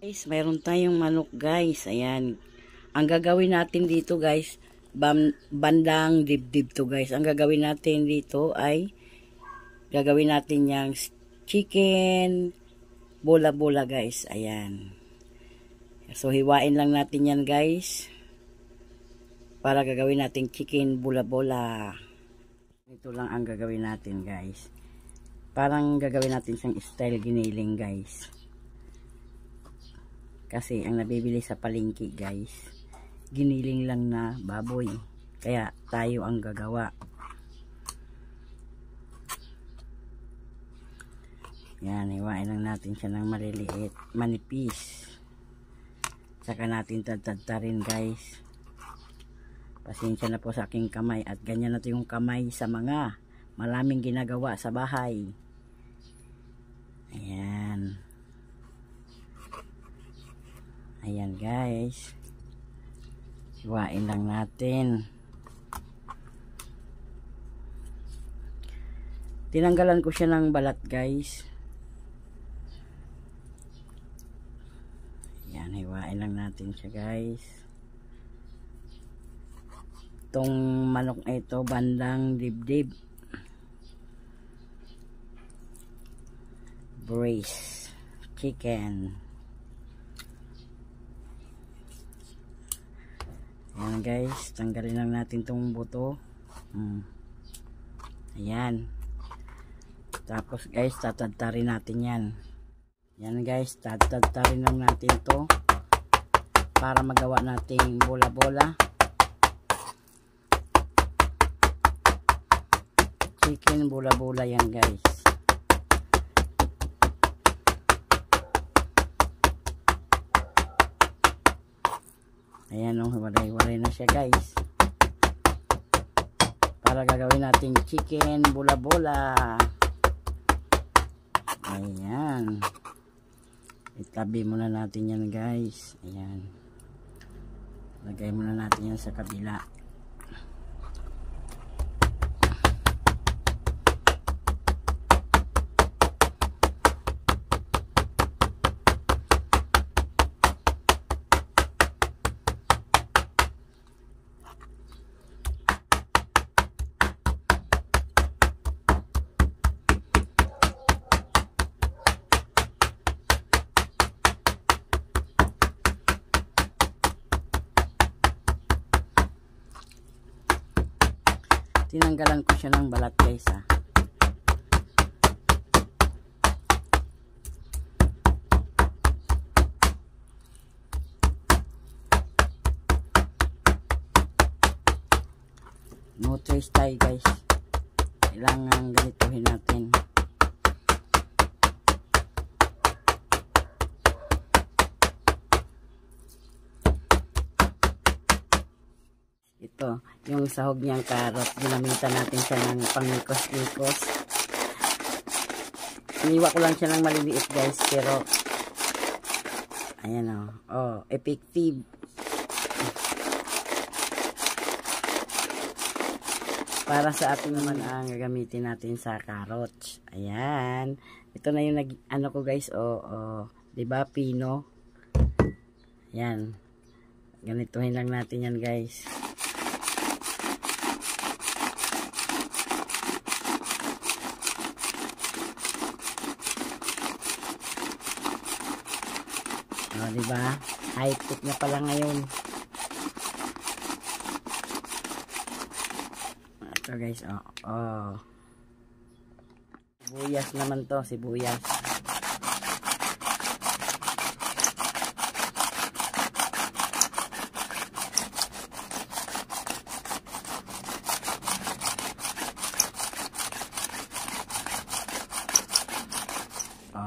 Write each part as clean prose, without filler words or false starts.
Guys, mayroon tayong manok guys. Ayan. Ang gagawin natin dito guys, bandang dibdib to guys. Ang gagawin natin dito ay gagawin natin yung chicken bola-bola guys. Ayan. So hiwain lang natin yan guys. Para gagawin natin chicken bola-bola. Ito lang ang gagawin natin guys. Parang gagawin natin siyang style giniling guys. Kasi ang nabibili sa palengke guys, giniling lang na baboy. Kaya tayo ang gagawa. Yan, hiwain lang natin siya ng maliliit, manipis. Saka natin tadtarin guys. Pasensya na po sa aking kamay. At ganyan na ito yung kamay sa mga maraming ginagawa sa bahay. Ayan. Ayan guys. Hiwain lang natin. Tinanggalan ko siya ng balat guys. Ayan, hiwain lang natin siya guys. Itong manok na ito, bandang dibdib. Brace chicken. Ayan guys, tanggalin lang natin tong buto. Ayan. Tapos guys, tatadtarin natin yan. Yan guys, tatadtarin lang natin to para magawa nating bola-bola. Chicken bola-bola yan guys. Ayan o, walay-walay na siya guys. Para gagawin natin chicken bola-bola. Ayan. Itabi muna natin yan guys. Ayan. Lagay muna natin yan sa kabila. Tinanggalan ko siya ng balat guys ha. No trace tayo guys. Kailangan ganituhin natin. Ito, yung sahog niyang karot, ginamitan natin siya ng panglikos-likos. Iniwa ko lang siya ng maliliit guys, pero ayan o, effective. Para sa atin naman ang gagamitin natin sa carrots. Ayan, ito na yung ano ko guys, diba, pino. Ayan, ganituhin lang natin yan guys. Diba? High-tech na pala ngayon. Ito guys, sibuyas naman to, sibuyas.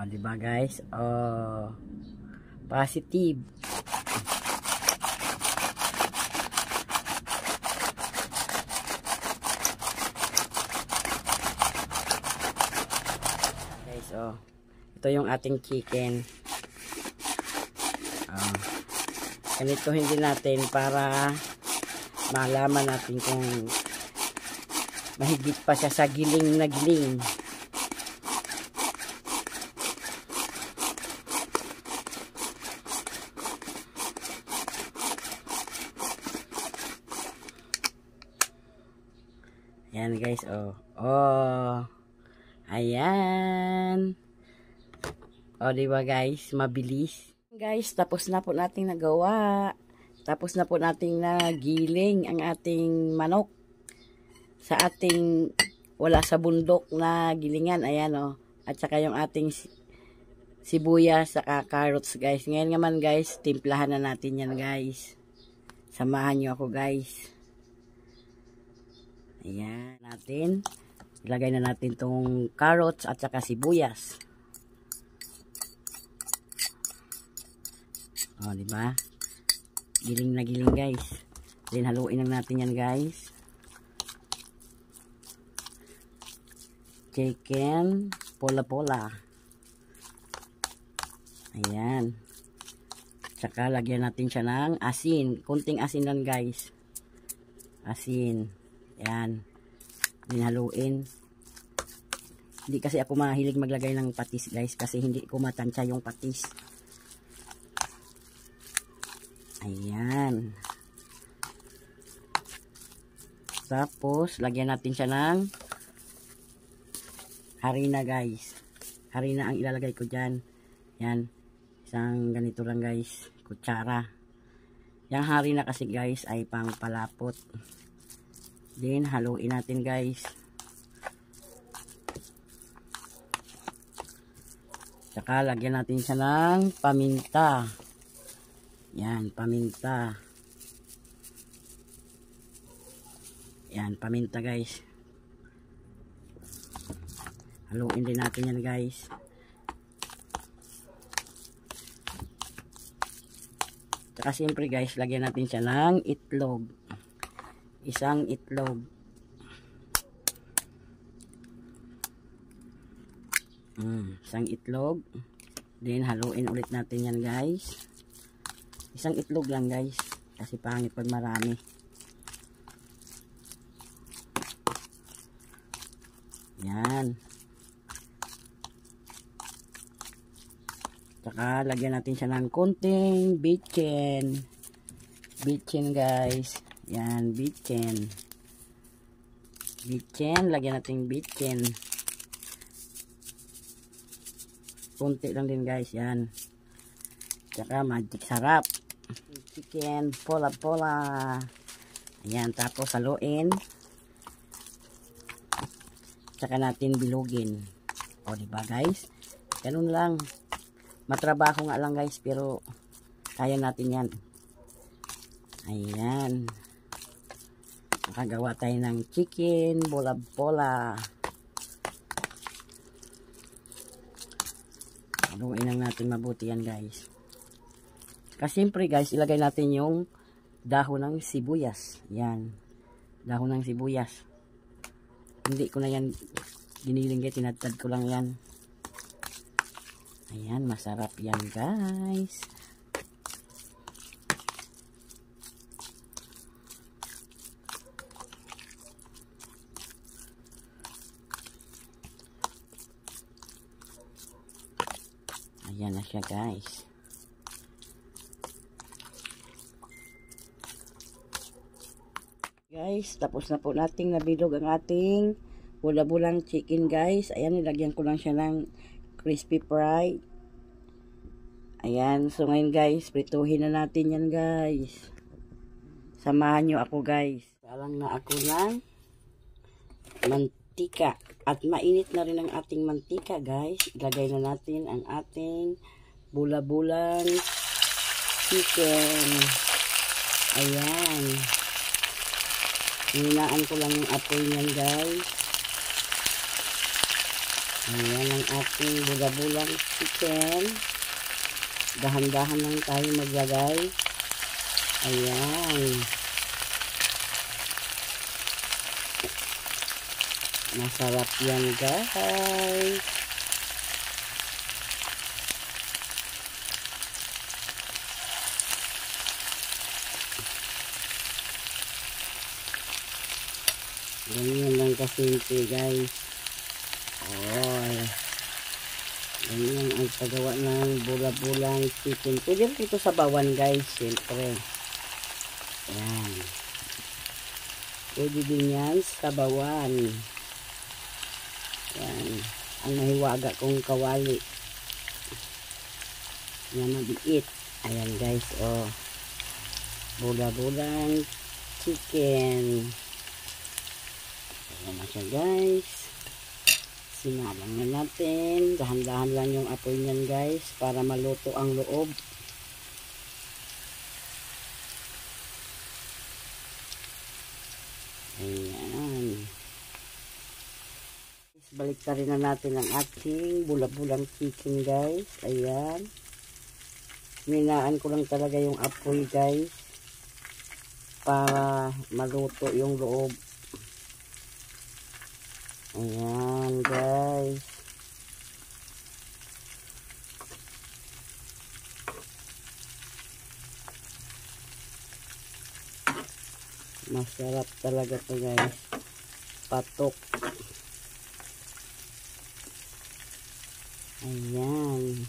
Diba guys? Positive. Guys, ito yung ating chicken. Ganituhin din natin para malaman natin kung mahigit pa siya sa giling na giling. Yan guys, oh. Oh. Ayan. Oh, di ba guys, mabilis. Guys, tapos na po nating nagawa. Tapos na po nating nagiling ang ating manok sa ating wala sa bundok na gilingan. Ayan, oh. At saka yung ating sibuyas saka carrots guys. Ngayon naman guys, timplahan na natin yan guys. Samahan nyo ako guys. Ayan natin. Ilagay na natin tong carrots at saka sibuyas. O, diba? Giling na giling guys. Then haluin lang natin yan guys. Chicken pola-pola. Ayan. Tsaka lagyan natin siya ng asin. Kunting asin lang guys. Asin. Ayan. Haluin. Hindi kasi ako mahilig maglagay ng patis guys. Kasi hindi ko matansya yung patis. Ayan. Tapos, lagyan natin siya ng harina guys. Harina ang ilalagay ko dyan. Yan. Isang ganito lang guys. Kutsara. Yung harina kasi guys ay pang palapot. Then, haluin natin guys. Tsaka, lagyan natin siya ng paminta. Yan, paminta. Yan, paminta guys. Haluin din natin yan guys. Tsaka siyempre guys, lagyan natin siya ng itlog. Isang itlog. Isang itlog. Then haluin ulit natin yan guys. Isang itlog lang guys. Kasi pangit pag marami. Yan. Tsaka lagyan natin siya ng konting bitchin. Bitchin guys. Yan, bitchin. Bitchin, lagyan natin bitchin. Konti lang din guys, yan. Tsaka magic sarap. Chicken pola-pola. Ayan, tapos haluin. Tsaka natin bilugin. O, diba guys? Ganun lang. Matrabaho nga lang guys, pero kaya natin yan. Ayan. Nakagawa tayo ng chicken bola-bola. Haluin lang natin mabuti yan guys. Kasi siyempre guys, ilagay natin yung dahon ng sibuyas. Yan. Dahon ng sibuyas. Hindi ko na yan giniling guys. Tinatad ko lang yan. Ayan. Masarap yan guys. Ayan na siya guys. Guys, tapos na po nating nabilog ang ating bula-bulang chicken guys. Ayan, nilagyan ko lang siya ng crispy fry. Ayan, so ngayon guys, prituhin na natin yan guys. Samahan nyo ako guys. Salang na ako ng mantika. At mainit na rin ang ating mantika guys. Ilagay na natin ang ating bula-bulang chicken. Ayan. Hinaan ko lang yung apoy niyan guys. Ayan ang ating bula-bulang chicken. Dahan-dahan lang tayo maglagay. Ayan. Masarap yan guys. Ganyan lang kasimple guys. Oh, ganyan ang paggawa ng bula-bulang chicken. Pwede rin ito sa bawan guys, siyempre. Ayan. Pwede din yan sabawan. Yan. Ang mahiwaga kong kawali. Yan maliit. Ayan guys, oh. Bula-bulang chicken. Ayan na siya guys. Sinalang na natin. Dahan-dahan lang yung apoy niyan guys para maluto ang loob. Ayan. Balik rin na natin ang ating bula-bulang chicken guys. Ayan. Minaan ko lang talaga yung apoy guys para maluto yung loob. Ayan guys. Masarap talaga to guys. Patok. Ayan.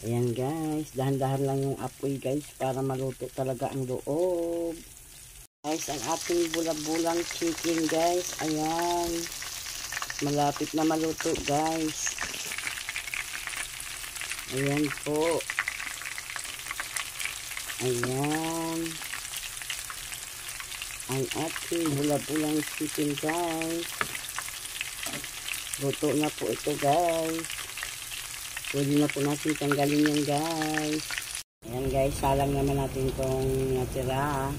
Ayan guys, dahan-dahan lang yung apoy guys para maluto talaga ang loob. Guys, ang ating bula-bulang chicken guys, ayan. Malapit na maluto guys. Ayan po. Ayan. Ang ating bula-bulang chicken guys. Luto na po ito guys. Pwede na po natin tanggalin yan guys. Ayan guys, salang naman natin itong natira.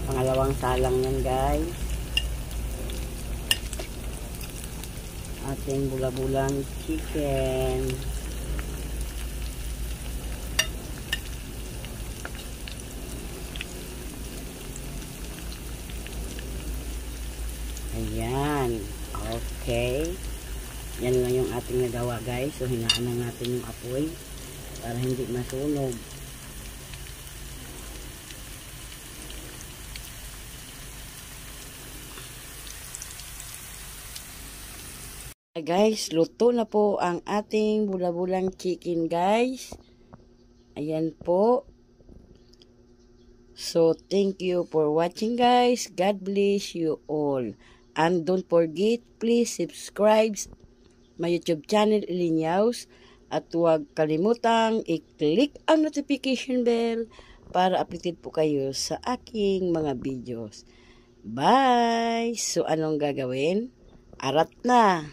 Pangalawang salang yan guys. Ating bula-bulang chicken. Ayan. Okay. Yan lang yung ating nagawa guys. So hinaan na natin yung apoy para hindi masunog. Guys, luto na po ang ating bula-bulang chicken guys. Ayan po. So thank you for watching guys. God bless you all. And don't forget, please subscribe my YouTube channel, Ilinyaws, at huwag kalimutang i-click ang notification bell para updated po kayo sa aking mga videos. Bye! So, anong gagawin? Arat na!